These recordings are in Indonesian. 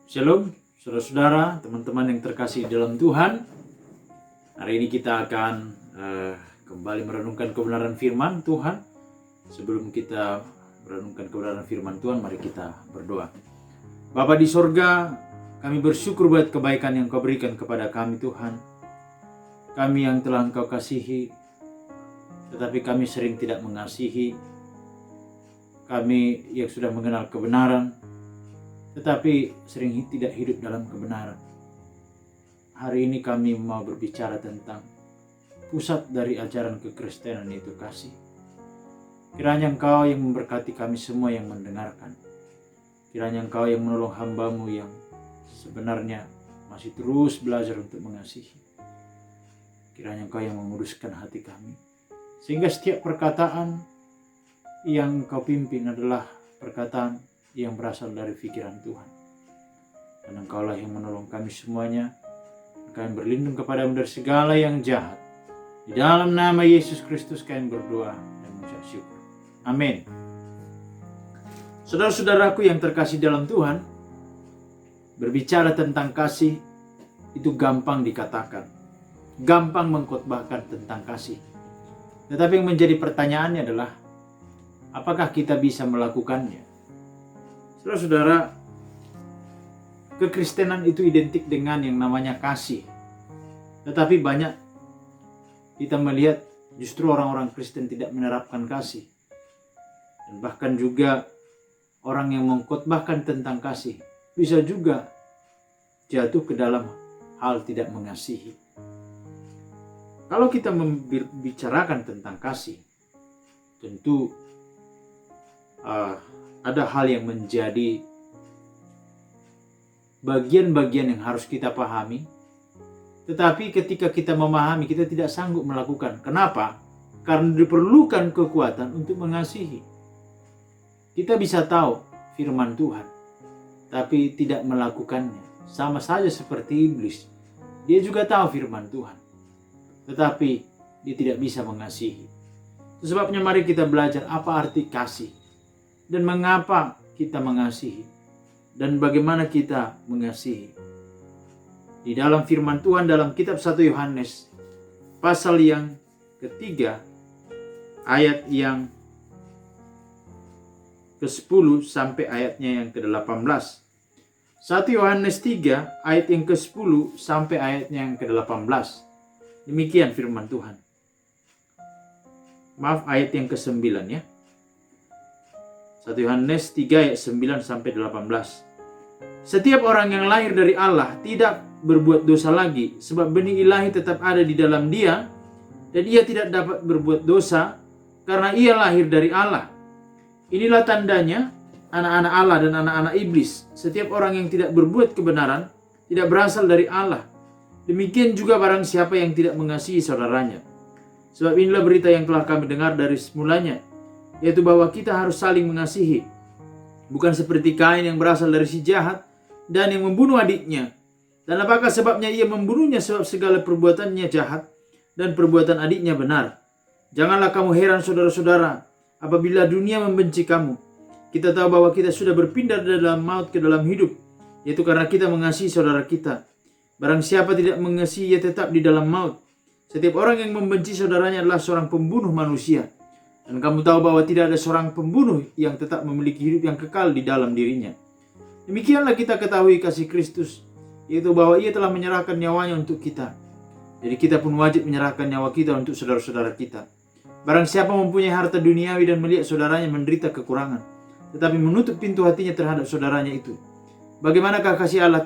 Shalom, saudara-saudara, teman-teman yang terkasih dalam Tuhan. Hari ini kita akan kembali merenungkan kebenaran firman Tuhan. Sebelum kita merenungkan kebenaran firman Tuhan, mari kita berdoa. Bapa di sorga, kami bersyukur buat kebaikan yang Kau berikan kepada kami Tuhan. Kami yang telah Engkau kasihi, tetapi kami sering tidak mengasihi. Kami yang sudah mengenal kebenaran, tetapi sering tidak hidup dalam kebenaran. Hari ini kami mau berbicara tentang pusat dari ajaran kekristenan, yaitu kasih. Kiranya Engkau yang memberkati kami semua yang mendengarkan. Kiranya Engkau yang menolong hamba-Mu yang sebenarnya masih terus belajar untuk mengasihi. Kiranya Engkau yang menguduskan hati kami, sehingga setiap perkataan yang Engkau pimpin adalah perkataan yang berasal dari pikiran Tuhan. Dan Engkaulah yang menolong kami semuanya. Kami berlindung kepada-Mu dari segala yang jahat. Di dalam nama Yesus Kristus kami berdoa dan mengucap syukur. Amin. Saudara-saudaraku yang terkasih dalam Tuhan, berbicara tentang kasih itu gampang dikatakan, gampang mengkhotbahkan tentang kasih. Tetapi yang menjadi pertanyaannya adalah, apakah kita bisa melakukannya? Saudara-saudara, kekristenan itu identik dengan yang namanya kasih. Tetapi banyak kita melihat justru orang-orang Kristen tidak menerapkan kasih. Dan bahkan juga orang yang mengkhotbahkan tentang kasih bisa juga jatuh ke dalam hal tidak mengasihi. Kalau kita membicarakan tentang kasih, tentu ada hal yang menjadi bagian-bagian yang harus kita pahami. Tetapi ketika kita memahami, kita tidak sanggup melakukan. Kenapa? Karena diperlukan kekuatan untuk mengasihi. Kita bisa tahu firman Tuhan, tapi tidak melakukannya. Sama saja seperti iblis. Dia juga tahu firman Tuhan, tetapi dia tidak bisa mengasihi. Itu sebabnya mari kita belajar apa arti kasih, dan mengapa kita mengasihi, dan bagaimana kita mengasihi. Di dalam firman Tuhan dalam kitab 1 Yohanes pasal yang ketiga, ayat yang ke-10 sampai ayatnya yang ke-18. 1 Yohanes 3 ayat yang ke-10 sampai ayatnya yang ke-18. Demikian firman Tuhan. Maaf, ayat yang ke-9 ya. 1 Yohanes 3 ayat 9 sampai 18. Setiap orang yang lahir dari Allah tidak berbuat dosa lagi, sebab benih ilahi tetap ada di dalam dia, dan ia tidak dapat berbuat dosa karena ia lahir dari Allah. Inilah tandanya anak-anak Allah dan anak-anak iblis. Setiap orang yang tidak berbuat kebenaran tidak berasal dari Allah. Demikian juga barang siapa yang tidak mengasihi saudaranya. Sebab inilah berita yang telah kami dengar dari semulanya, yaitu bahwa kita harus saling mengasihi. Bukan seperti Kain yang berasal dari si jahat dan yang membunuh adiknya. Dan apakah sebabnya ia membunuhnya? Sebab segala perbuatannya jahat dan perbuatan adiknya benar. Janganlah kamu heran saudara-saudara, apabila dunia membenci kamu. Kita tahu bahwa kita sudah berpindah dari dalam maut ke dalam hidup, yaitu karena kita mengasihi saudara kita. Barang siapa tidak mengasihi, ia tetap di dalam maut. Setiap orang yang membenci saudaranya adalah seorang pembunuh manusia. Dan kamu tahu bahwa tidak ada seorang pembunuh yang tetap memiliki hidup yang kekal di dalam dirinya. Demikianlah kita ketahui kasih Kristus, yaitu bahwa ia telah menyerahkan nyawanya untuk kita. Jadi kita pun wajib menyerahkan nyawa kita untuk saudara-saudara kita. Barang siapa mempunyai harta duniawi dan melihat saudaranya menderita kekurangan, tetapi menutup pintu hatinya terhadap saudaranya itu, bagaimanakah kasih Allah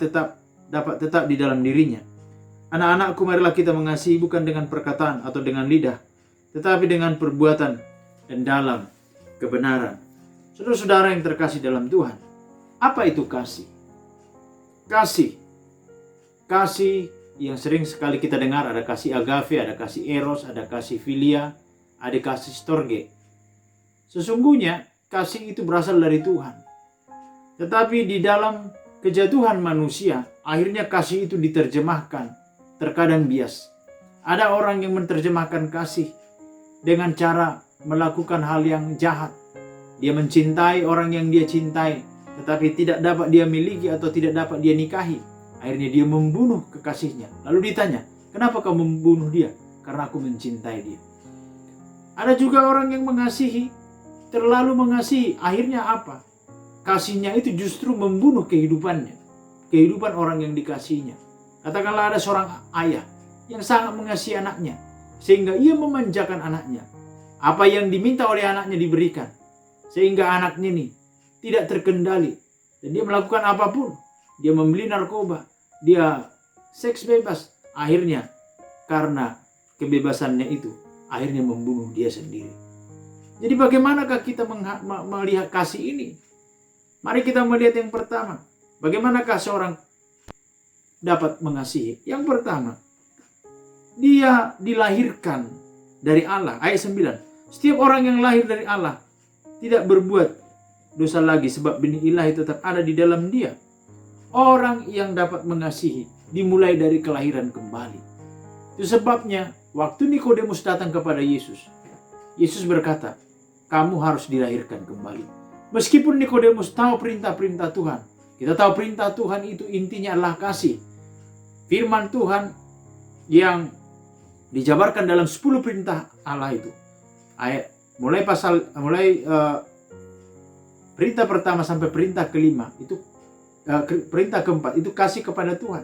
dapat tetap di dalam dirinya? Anak-anakku, marilah kita mengasihi bukan dengan perkataan atau dengan lidah, tetapi dengan perbuatan dan dalam kebenaran. Saudara-saudara yang terkasih dalam Tuhan, apa itu kasih? Kasih yang sering sekali kita dengar, ada kasih agape, ada kasih eros, ada kasih filia, ada kasih storge. Sesungguhnya kasih itu berasal dari Tuhan. Tetapi di dalam kejatuhan manusia, akhirnya kasih itu diterjemahkan terkadang bias. Ada orang yang menerjemahkan kasih dengan cara melakukan hal yang jahat. Dia mencintai orang yang dia cintai, tetapi tidak dapat dia miliki atau tidak dapat dia nikahi. Akhirnya dia membunuh kekasihnya. Lalu ditanya, kenapa kamu membunuh dia? Karena aku mencintai dia. Ada juga orang yang mengasihi, terlalu mengasihi. Akhirnya apa? Kasihnya itu justru membunuh kehidupannya. Kehidupan orang yang dikasihinya. Katakanlah ada seorang ayah yang sangat mengasihi anaknya, sehingga ia memanjakan anaknya. Apa yang diminta oleh anaknya diberikan. Sehingga anaknya ini tidak terkendali. Dan dia melakukan apapun. Dia membeli narkoba. Dia seks bebas. Akhirnya karena kebebasannya itu, akhirnya membunuh dia sendiri. Jadi bagaimanakah kita melihat kasih ini? Mari kita melihat yang pertama. Bagaimanakah seorang dapat mengasihi? Yang pertama, dia dilahirkan dari Allah. Ayat 9. Setiap orang yang lahir dari Allah tidak berbuat dosa lagi, sebab benih ilahi tetap ada di dalam dia. Orang yang dapat mengasihi dimulai dari kelahiran kembali. Itu sebabnya waktu Nikodemus datang kepada Yesus, Yesus berkata, kamu harus dilahirkan kembali. Meskipun Nikodemus tahu perintah-perintah Tuhan, kita tahu perintah Tuhan itu intinya adalah kasih. Firman Tuhan yang dijabarkan dalam 10 perintah Allah itu. Perintah pertama sampai perintah kelima itu perintah keempat itu kasih kepada Tuhan,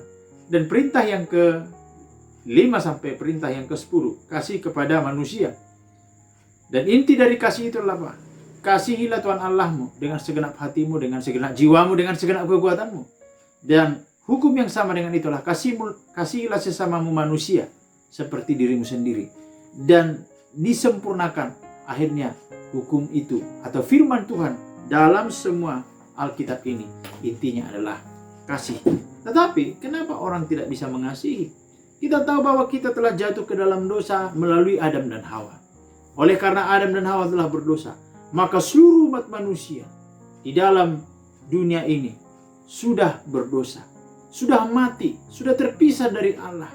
dan perintah yang ke-5 sampai perintah yang ke-10 kasih kepada manusia. Dan inti dari kasih itu adalah apa? Kasihilah Tuhan Allahmu dengan segenap hatimu, dengan segenap jiwamu, dengan segenap kekuatanmu. Dan hukum yang sama dengan itulah kasihilah sesamamu manusia seperti dirimu sendiri. Dan disempurnakan akhirnya hukum itu atau firman Tuhan dalam semua Alkitab ini intinya adalah kasih. Tetapi kenapa orang tidak bisa mengasihi? Kita tahu bahwa kita telah jatuh ke dalam dosa melalui Adam dan Hawa. Oleh karena Adam dan Hawa telah berdosa, maka seluruh umat manusia di dalam dunia ini sudah berdosa, sudah mati, sudah terpisah dari Allah.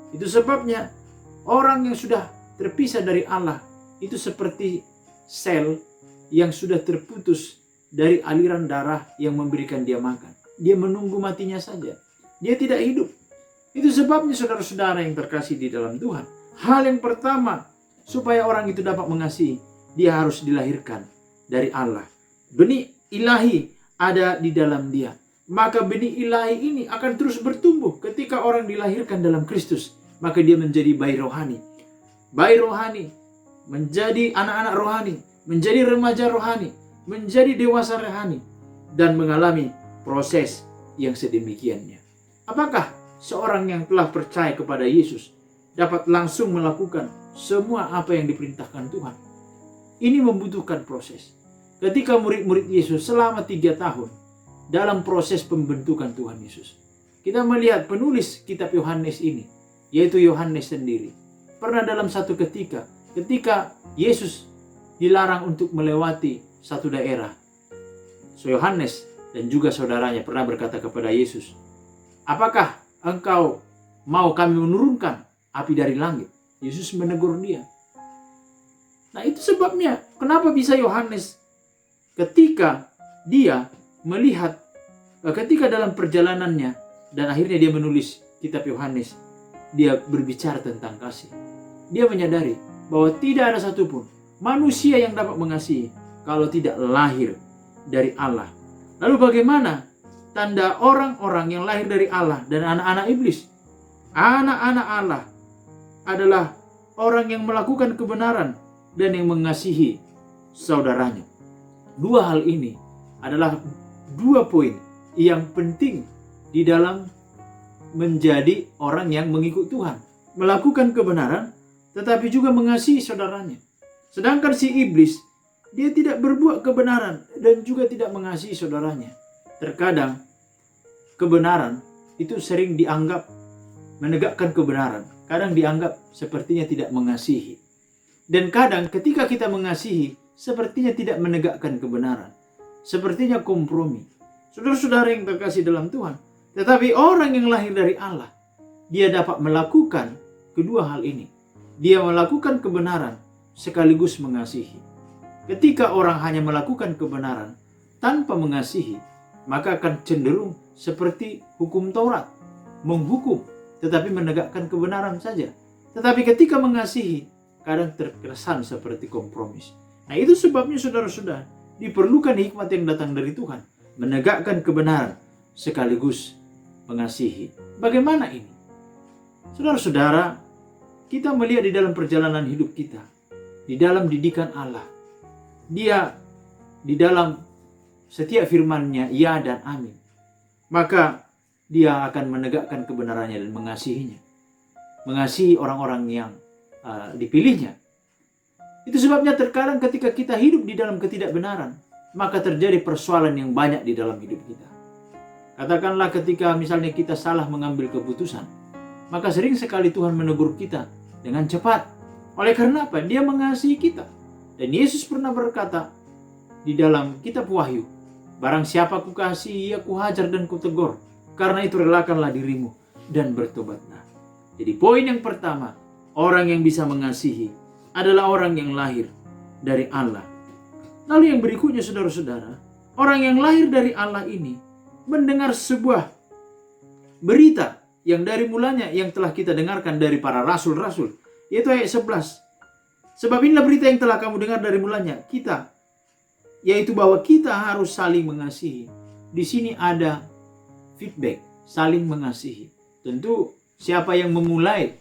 Itu sebabnya orang yang sudah terpisah dari Allah itu seperti sel yang sudah terputus dari aliran darah yang memberikan dia makan. Dia menunggu matinya saja. Dia tidak hidup. Itu sebabnya saudara-saudara yang terkasih di dalam Tuhan, hal yang pertama supaya orang itu dapat mengasihi, dia harus dilahirkan dari Allah. Benih ilahi ada di dalam dia. Maka benih ilahi ini akan terus bertumbuh ketika orang dilahirkan dalam Kristus. Maka dia menjadi bayi rohani. Bayi rohani menjadi anak-anak rohani, menjadi remaja rohani, menjadi dewasa rohani, dan mengalami proses yang sedemikiannya. Apakah seorang yang telah percaya kepada Yesus dapat langsung melakukan semua apa yang diperintahkan Tuhan? Ini membutuhkan proses. Ketika murid-murid Yesus selama 3 tahun dalam proses pembentukan Tuhan Yesus, kita melihat penulis kitab Yohanes ini, yaitu Yohanes sendiri, pernah dalam satu ketika Yesus dilarang untuk melewati satu daerah, Yohanes dan juga saudaranya pernah berkata kepada Yesus, apakah engkau mau kami menurunkan api dari langit? Yesus menegur dia. Nah, itu sebabnya kenapa bisa Yohanes ketika dia melihat, ketika dalam perjalanannya dan akhirnya dia menulis kitab Yohanes, dia berbicara tentang kasih. Dia menyadari bahwa tidak ada satupun manusia yang dapat mengasihi kalau tidak lahir dari Allah. Lalu bagaimana tanda orang-orang yang lahir dari Allah dan anak-anak iblis? Anak-anak Allah adalah orang yang melakukan kebenaran dan yang mengasihi saudaranya. 2 hal ini adalah 2 poin yang penting di dalam menjadi orang yang mengikut Tuhan. Melakukan kebenaran tetapi juga mengasihi saudaranya. Sedangkan si iblis, dia tidak berbuat kebenaran dan juga tidak mengasihi saudaranya. Terkadang kebenaran itu sering dianggap menegakkan kebenaran. Kadang dianggap sepertinya tidak mengasihi. Dan kadang ketika kita mengasihi, sepertinya tidak menegakkan kebenaran. Sepertinya kompromi. Saudara-saudara yang terkasih dalam Tuhan. Tetapi orang yang lahir dari Allah, dia dapat melakukan kedua hal ini. Dia melakukan kebenaran sekaligus mengasihi. Ketika orang hanya melakukan kebenaran tanpa mengasihi, maka akan cenderung seperti hukum Taurat, menghukum tetapi menegakkan kebenaran saja. Tetapi ketika mengasihi, kadang terkesan seperti kompromis. Nah, itu sebabnya saudara-saudara, diperlukan hikmat yang datang dari Tuhan, menegakkan kebenaran sekaligus mengasihi. Bagaimana ini? Saudara-saudara, kita melihat di dalam perjalanan hidup kita, di dalam didikan Allah, Dia di dalam setiap firman-Nya ya dan amin, maka Dia akan menegakkan kebenarannya dan mengasihinya, mengasihi orang-orang yang dipilihnya. Itu sebabnya terkadang ketika kita hidup di dalam ketidakbenaran, maka terjadi persoalan yang banyak di dalam hidup kita. Katakanlah ketika misalnya kita salah mengambil keputusan, maka sering sekali Tuhan menegur kita dengan cepat. Oleh karena apa? Dia mengasihi kita. Dan Yesus pernah berkata di dalam kitab Wahyu, barang siapa kukasihi, ia kuhajar dan kutegur. Karena itu relakanlah dirimu dan bertobatlah. Jadi poin yang pertama, orang yang bisa mengasihi adalah orang yang lahir dari Allah. Lalu yang berikutnya saudara-saudara, orang yang lahir dari Allah ini mendengar sebuah berita yang dari mulanya yang telah kita dengarkan dari para rasul-rasul, yaitu ayat 11. Sebab inilah berita yang telah kamu dengar dari mulanya, kita, yaitu bahwa kita harus saling mengasihi. Di sini ada feedback, saling mengasihi. Tentu siapa yang memulai,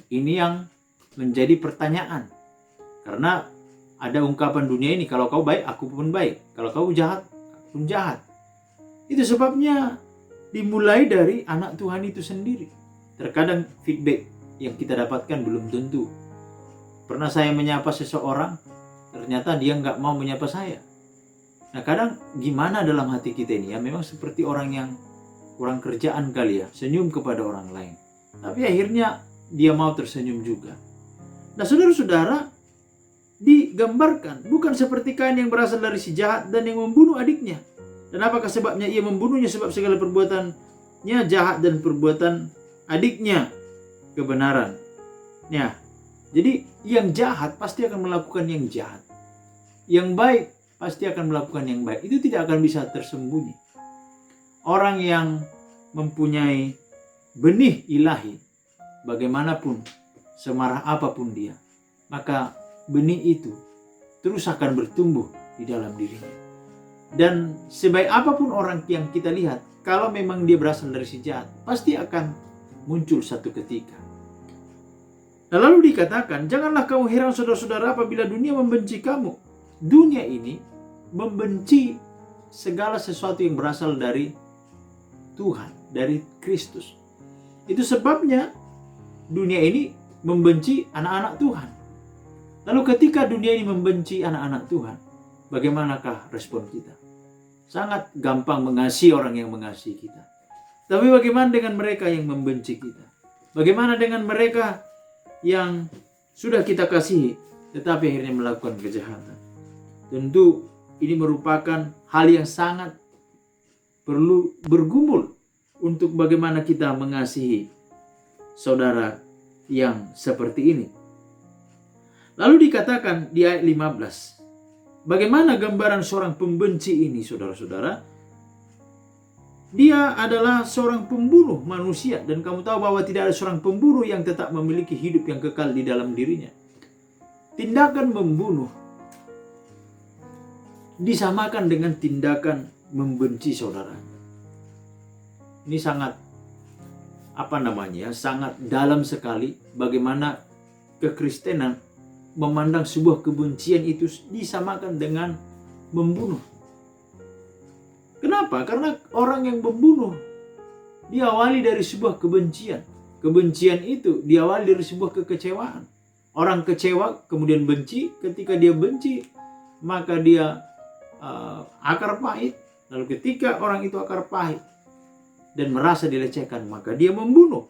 ini yang menjadi pertanyaan. Karena ada ungkapan dunia ini, kalau kau baik, aku pun baik. Kalau kau jahat, aku pun jahat. Itu sebabnya dimulai dari anak Tuhan itu sendiri. Terkadang feedback yang kita dapatkan belum tentu. Pernah saya menyapa seseorang, ternyata dia nggak mau menyapa saya. Nah, kadang gimana dalam hati kita ini ya, memang seperti orang yang kurang kerjaan kali ya, senyum kepada orang lain. Tapi akhirnya dia mau tersenyum juga. Nah, saudara-saudara, digambarkan bukan seperti Kain yang berasal dari si jahat dan yang membunuh adiknya. Dan apakah sebabnya ia membunuhnya? Sebab segala perbuatannya jahat dan perbuatan adiknya kebenaran. Ya, jadi yang jahat pasti akan melakukan yang jahat. Yang baik pasti akan melakukan yang baik. Itu tidak akan bisa tersembunyi. Orang yang mempunyai benih ilahi, bagaimanapun, semarah apapun dia, maka benih itu terus akan bertumbuh di dalam dirinya. Dan sebaik apapun orang yang kita lihat, kalau memang dia berasal dari si jahat, pasti akan muncul satu ketika. Nah, lalu dikatakan, janganlah kamu heran saudara-saudara apabila dunia membenci kamu. Dunia ini membenci segala sesuatu yang berasal dari Tuhan, dari Kristus. Itu sebabnya dunia ini membenci anak-anak Tuhan. Lalu ketika dunia ini membenci anak-anak Tuhan, bagaimanakah respon kita? Sangat gampang mengasihi orang yang mengasihi kita. Tapi bagaimana dengan mereka yang membenci kita? Bagaimana dengan mereka yang sudah kita kasihi, tetapi akhirnya melakukan kejahatan? Tentu ini merupakan hal yang sangat perlu bergumul untuk bagaimana kita mengasihi saudara yang seperti ini. Lalu dikatakan di ayat 15, bagaimana gambaran seorang pembenci ini, saudara-saudara? Dia adalah seorang pembunuh manusia, dan kamu tahu bahwa tidak ada seorang pembunuh yang tetap memiliki hidup yang kekal di dalam dirinya. Tindakan membunuh disamakan dengan tindakan membenci saudaranya. Ini sangat sangat dalam sekali bagaimana kekristenan memandang sebuah kebencian itu disamakan dengan membunuh. Kenapa? Karena orang yang membunuh diawali dari sebuah kebencian. Kebencian itu diawali dari sebuah kekecewaan. Orang kecewa kemudian benci. Ketika dia benci, maka dia akar pahit. Lalu ketika orang itu akar pahit dan merasa dilecehkan, maka dia membunuh.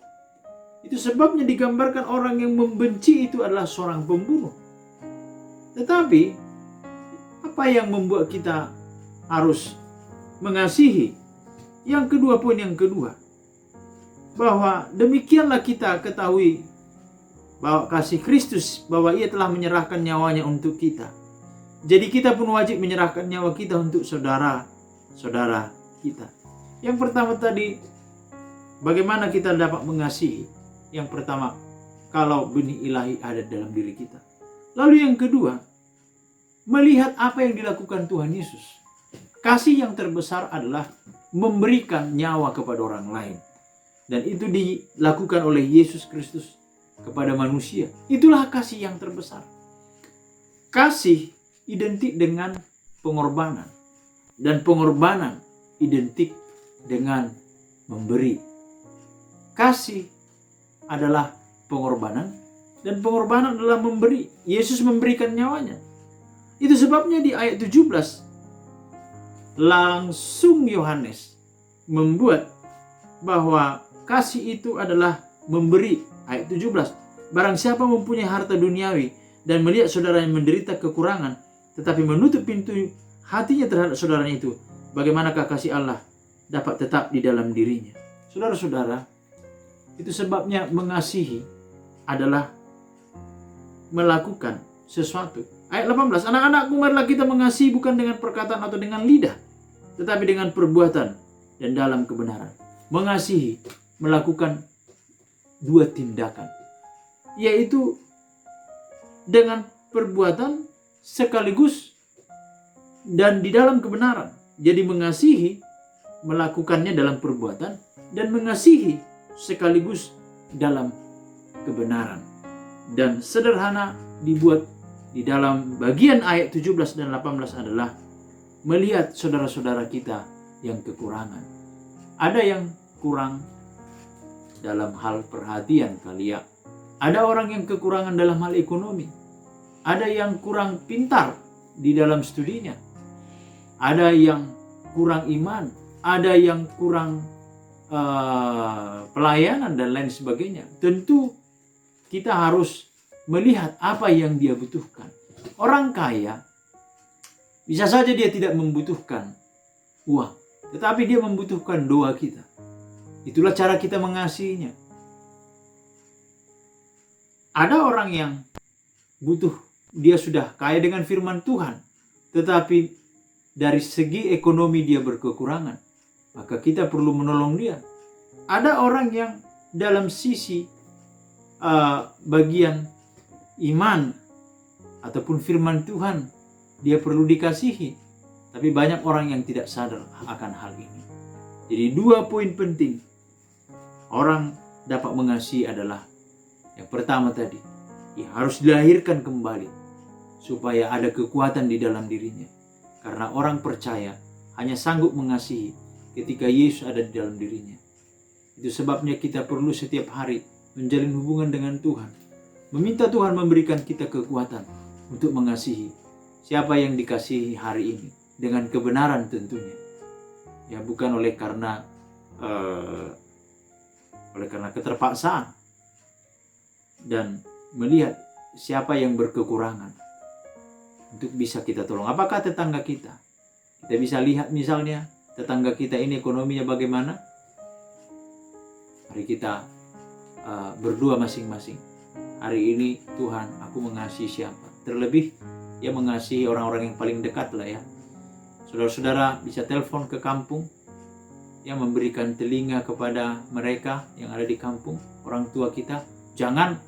Itu sebabnya digambarkan orang yang membenci itu adalah seorang pembunuh. Tetapi apa yang membuat kita harus mengasihi? Yang kedua, poin yang kedua, bahwa demikianlah kita ketahui bahwa kasih Kristus, bahwa ia telah menyerahkan nyawanya untuk kita. Jadi kita pun wajib menyerahkan nyawa kita untuk saudara-saudara kita. Yang pertama tadi, bagaimana kita dapat mengasihi? Yang pertama, kalau benih ilahi ada dalam diri kita. Lalu yang kedua, melihat apa yang dilakukan Tuhan Yesus. Kasih yang terbesar adalah memberikan nyawa kepada orang lain. Dan itu dilakukan oleh Yesus Kristus kepada manusia. Itulah kasih yang terbesar. Kasih identik dengan pengorbanan. Dan pengorbanan identik dengan memberi. Kasih adalah pengorbanan. Dan pengorbanan adalah memberi. Yesus memberikan nyawanya. Itu sebabnya di ayat 17. Langsung Yohanes membuat bahwa kasih itu adalah memberi. Ayat 17. Barang siapa mempunyai harta duniawi dan melihat saudaranya menderita kekurangan, tetapi menutup pintu hatinya terhadap saudaranya itu, bagaimanakah kasih Allah dapat tetap di dalam dirinya? Saudara-saudara, itu sebabnya mengasihi adalah melakukan sesuatu. Ayat 18. Anak-anakku, marilah kita mengasihi bukan dengan perkataan atau dengan lidah, tetapi dengan perbuatan dan dalam kebenaran. Mengasihi melakukan dua tindakan, yaitu dengan perbuatan sekaligus dan di dalam kebenaran. Jadi mengasihi melakukannya dalam perbuatan dan mengasihi sekaligus dalam kebenaran. Dan sederhana dibuat di dalam bagian ayat 17 dan 18 adalah melihat saudara-saudara kita yang kekurangan. Ada yang kurang dalam hal perhatian kali ya. Ada orang yang kekurangan dalam hal ekonomi. Ada yang kurang pintar di dalam studinya. Ada yang kurang iman. Ada yang kurang pelayanan dan lain sebagainya. Tentu kita harus melihat apa yang dia butuhkan. Orang kaya bisa saja dia tidak membutuhkan uang, tetapi dia membutuhkan doa kita. Itulah cara kita mengasihinya. Ada orang yang butuh, dia sudah kaya dengan firman Tuhan, tetapi dari segi ekonomi dia berkekurangan, maka kita perlu menolong dia. Ada orang yang dalam sisi bagian iman ataupun firman Tuhan dia perlu dikasihi, tapi banyak orang yang tidak sadar akan hal ini. Jadi dua poin penting orang dapat mengasihi adalah yang pertama tadi, dia harus dilahirkan kembali supaya ada kekuatan di dalam dirinya. Karena orang percaya hanya sanggup mengasihi ketika Yesus ada di dalam dirinya. Itu sebabnya kita perlu setiap hari menjalin hubungan dengan Tuhan, meminta Tuhan memberikan kita kekuatan untuk mengasihi siapa yang dikasihi hari ini dengan kebenaran tentunya. Ya, bukan oleh karena keterpaksaan, dan melihat siapa yang berkekurangan untuk bisa kita tolong. Apakah tetangga kita? Kita bisa lihat misalnya tetangga kita ini ekonominya bagaimana. Mari kita berdoa masing-masing. Hari ini Tuhan, aku mengasihi siapa? Terlebih ya mengasihi orang-orang yang paling dekat lah ya. Saudara-saudara bisa telepon ke kampung, yang memberikan telinga kepada mereka yang ada di kampung, orang tua kita. Jangan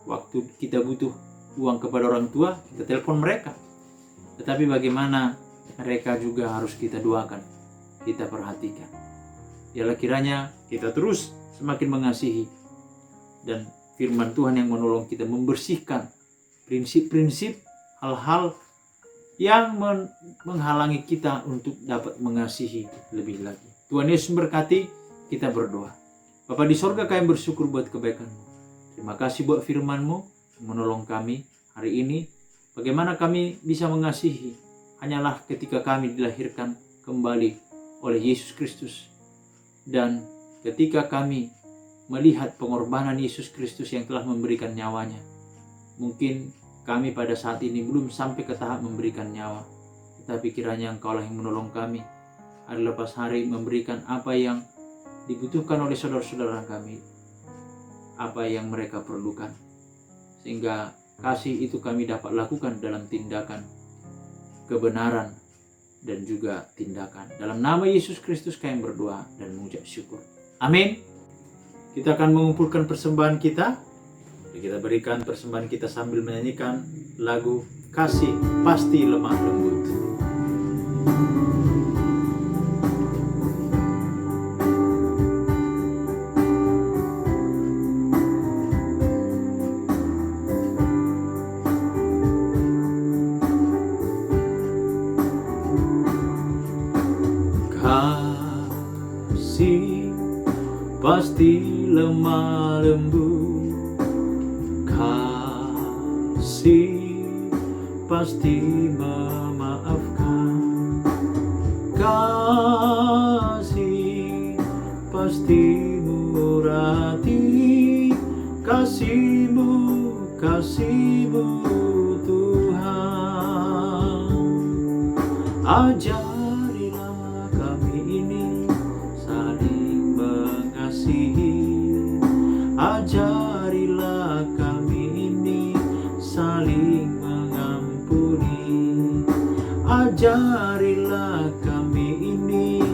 waktu kita butuh uang kepada orang tua, kita telepon mereka. Tetapi bagaimana mereka juga harus kita doakan, kita perhatikan. Yalah kiranya kita terus semakin mengasihi, dan firman Tuhan yang menolong kita membersihkan prinsip-prinsip hal-hal yang menghalangi kita untuk dapat mengasihi lebih lagi. Tuhan Yesus berkati, kita berdoa. Bapa di sorga, kami bersyukur buat kebaikan-Mu. Terima kasih buat firman-Mu yang menolong kami hari ini. Bagaimana kami bisa mengasihi hanyalah ketika kami dilahirkan kembali oleh Yesus Kristus. Dan ketika kami melihat pengorbanan Yesus Kristus yang telah memberikan nyawanya. Mungkin kami pada saat ini belum sampai ke tahap memberikan nyawa, tetapi kiranya Engkaulah yang menolong kami hari lepas hari memberikan apa yang dibutuhkan oleh saudara-saudara kami, apa yang mereka perlukan, sehingga kasih itu kami dapat lakukan dalam tindakan kebenaran dan juga tindakan. Dalam nama Yesus Kristus kami berdoa dan mengucap syukur. Amin. Kita akan mengumpulkan persembahan kita. Kita berikan persembahan kita sambil menyanyikan lagu Kasih Pasti Lemah Lembut. Kasih pasti lemah lembut, kasih pasti memaafkan, kasih pasti murah hati, kasih-Mu Tuhan. Ajarilah kami ini saling mengasihi, ajarilah kami ini saling mengampuni, ajarilah kami ini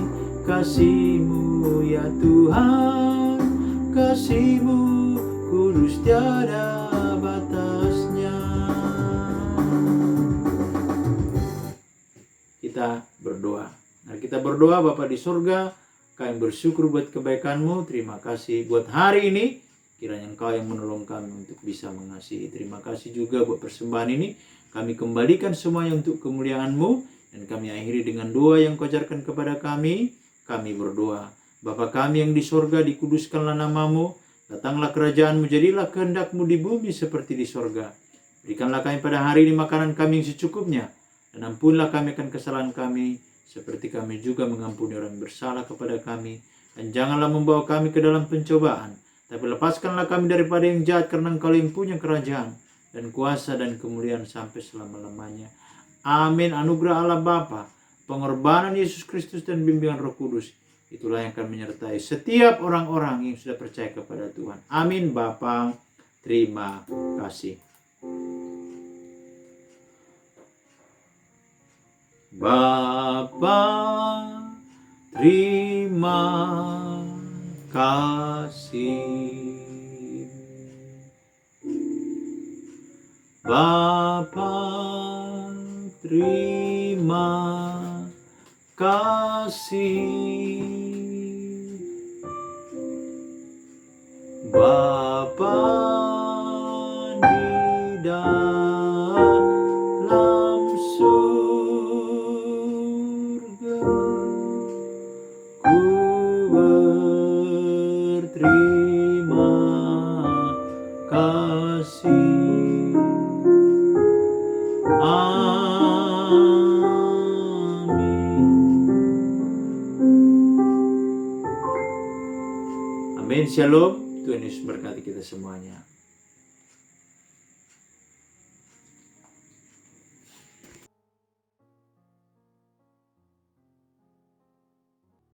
kasih-Mu ya Tuhan, kasih-Mu kudus tiada batasnya. Kita berdoa. Mari kita berdoa. Bapa di surga, kami bersyukur buat kebaikan-Mu. Terima kasih buat hari ini. Kiranya Engkau yang menolong kami untuk bisa mengasihi. Terima kasih juga buat persembahan ini. Kami kembalikan semuanya untuk kemuliaan-Mu. Dan kami akhiri dengan doa yang Kau ajarkan kepada kami. Kami berdoa. Bapa kami yang di surga, dikuduskanlah nama-Mu. Datanglah kerajaan-Mu, jadilah kehendak-Mu di bumi seperti di surga. Berikanlah kami pada hari ini makanan kami yang secukupnya. Dan ampunilah kami akan kesalahan kami, seperti kami juga mengampuni orang yang bersalah kepada kami. Dan janganlah membawa kami ke dalam pencobaan, tapi lepaskanlah kami daripada yang jahat, karena Engkau yang punya kerajaan, dan kuasa dan kemuliaan sampai selama-lamanya. Amin. Anugerah Allah Bapa, pengorbanan Yesus Kristus, dan bimbingan Roh Kudus, itulah yang akan menyertai setiap orang-orang yang sudah percaya kepada Tuhan. Amin. Bapa, terima kasih. Bapa, terima kasih. Bapa, terima kasih. Bapa di dalam surga, ku berterima kasih. Amin. Shalom. Tuhan Yesus berkati kita semuanya.